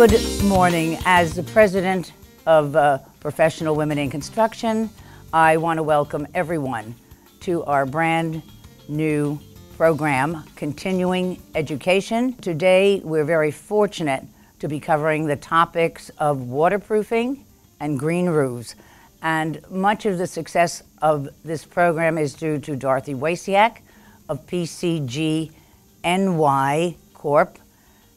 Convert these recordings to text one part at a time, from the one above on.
Good morning. As the president of Professional Women in Construction, I want to welcome everyone to our brand new program, Continuing Education. Today, we're very fortunate to be covering the topics of waterproofing and green roofs. And much of the success of this program is due to Dorothy Wasiak of PCGNY Corp.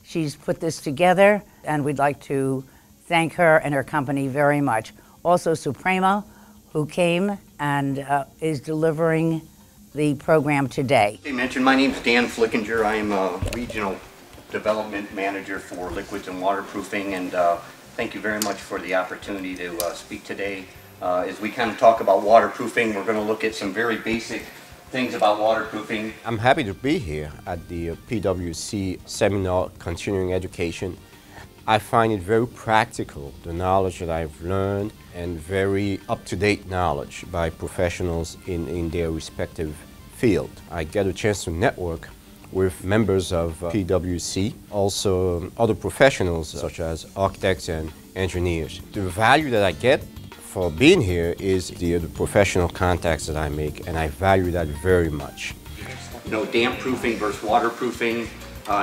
She's put this together, and we'd like to thank her and her company very much. Also, SOPREMA, who came and is delivering the program today. As I mentioned, my name is Dan Flickinger. I am a Regional Development Manager for Liquids and Waterproofing, and thank you very much for the opportunity to speak today. As we kind of talk about waterproofing, we're going to look at some very basic things about waterproofing. I'm happy to be here at the PWC Seminar Continuing Education. I find it very practical, the knowledge that I've learned, and very up-to-date knowledge by professionals in their respective field. I get a chance to network with members of PWC, also other professionals such as architects and engineers. The value that I get for being here is the professional contacts that I make, and I value that very much. You know, damp proofing versus waterproofing,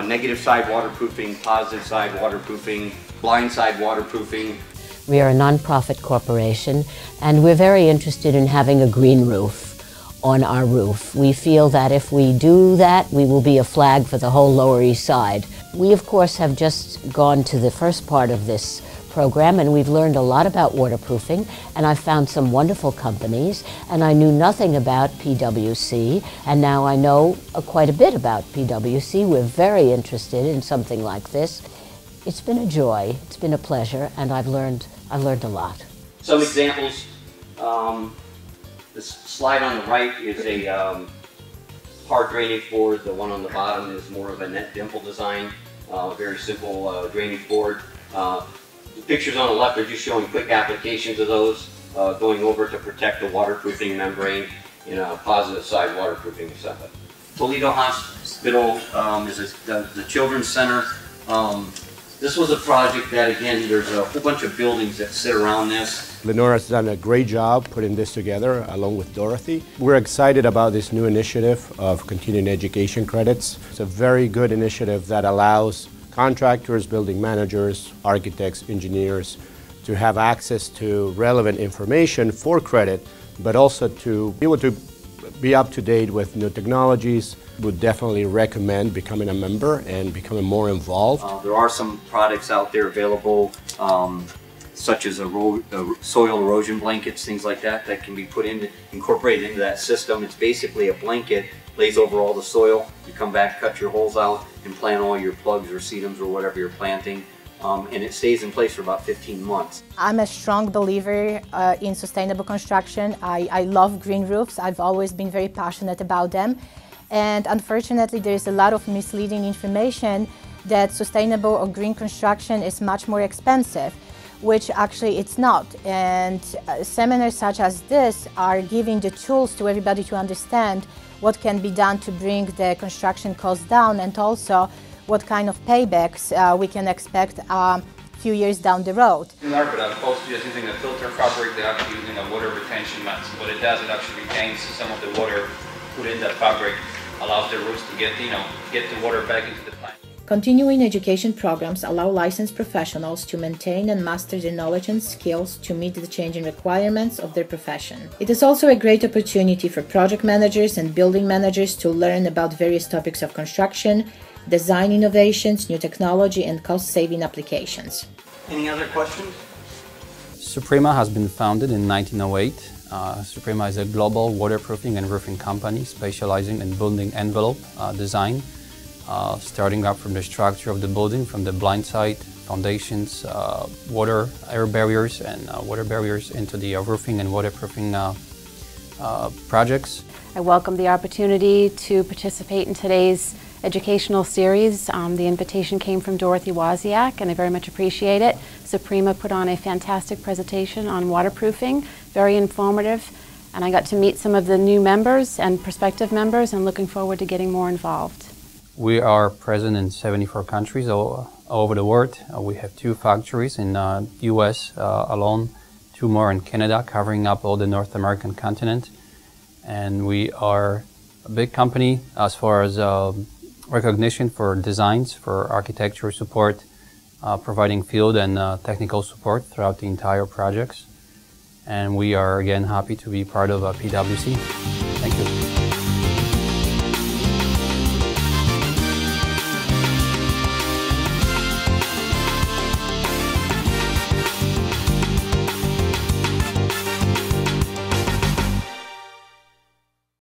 negative side waterproofing, positive side waterproofing, blind side waterproofing. We are a nonprofit corporation, and we're very interested in having a green roof on our roof. We feel that if we do that, we will be a flag for the whole Lower East Side. We, of course, have just gone to the first part of this program, and we've learned a lot about waterproofing, and I've found some wonderful companies, and I knew nothing about PWC, and now I know quite a bit about PWC. We're very interested in something like this. It's been a joy, it's been a pleasure, and I've learned a lot. Some examples. This slide on the right is a hard drainage board. The one on the bottom is more of a net dimple design, very simple drainage board. The pictures on the left are just showing quick applications of those, going over to protect the waterproofing membrane in a positive side waterproofing setup. Toledo Hospital is the Children's Center. This was a project that, again, there's a whole bunch of buildings that sit around this. Lenora's done a great job putting this together along with Dorothy. We're excited about this new initiative of continuing education credits. It's a very good initiative that allows contractors, building managers, architects, engineers to have access to relevant information for credit, but also to be able to be up to date with new technologies. Would definitely recommend becoming a member and becoming more involved. There are some products out there available, such as soil erosion blankets, things like that, that can be incorporated into that system. It's basically a blanket, lays over all the soil. You come back, cut your holes out, and plant all your plugs or sedums or whatever you're planting. And it stays in place for about 15 months. I'm a strong believer in sustainable construction. I love green roofs. I've always been very passionate about them. And unfortunately, there's a lot of misleading information that sustainable or green construction is much more expensive, which actually it's not. And seminars such as this are giving the tools to everybody to understand what can be done to bring the construction costs down, and also what kind of paybacks we can expect a few years down the road. But opposed to just using a filter fabric, they're actually using a water retention mat. So what it does, it actually retains some of the water put in that fabric, allows the roots to get the water back into the plant. Continuing education programs allow licensed professionals to maintain and master their knowledge and skills to meet the changing requirements of their profession. It is also a great opportunity for project managers and building managers to learn about various topics of construction, design innovations, new technology, and cost-saving applications. Any other questions? SOPREMA has been founded in 1908. SOPREMA is a global waterproofing and roofing company specializing in building envelope design, starting up from the structure of the building, from the blind side, foundations, water, air barriers, and water barriers into the roofing and waterproofing projects. I welcome the opportunity to participate in today's educational series. The invitation came from Dorothy Wasiak, and I very much appreciate it. SOPREMA put on a fantastic presentation on waterproofing, very informative, and I got to meet some of the new members and prospective members, and looking forward to getting more involved. We are present in 74 countries all all over the world. We have 2 factories in the US alone, 2 more in Canada, covering up all the North American continent. And we are a big company as far as recognition for designs, for architecture support, providing field and technical support throughout the entire projects. And we are again happy to be part of PWC. Thank you.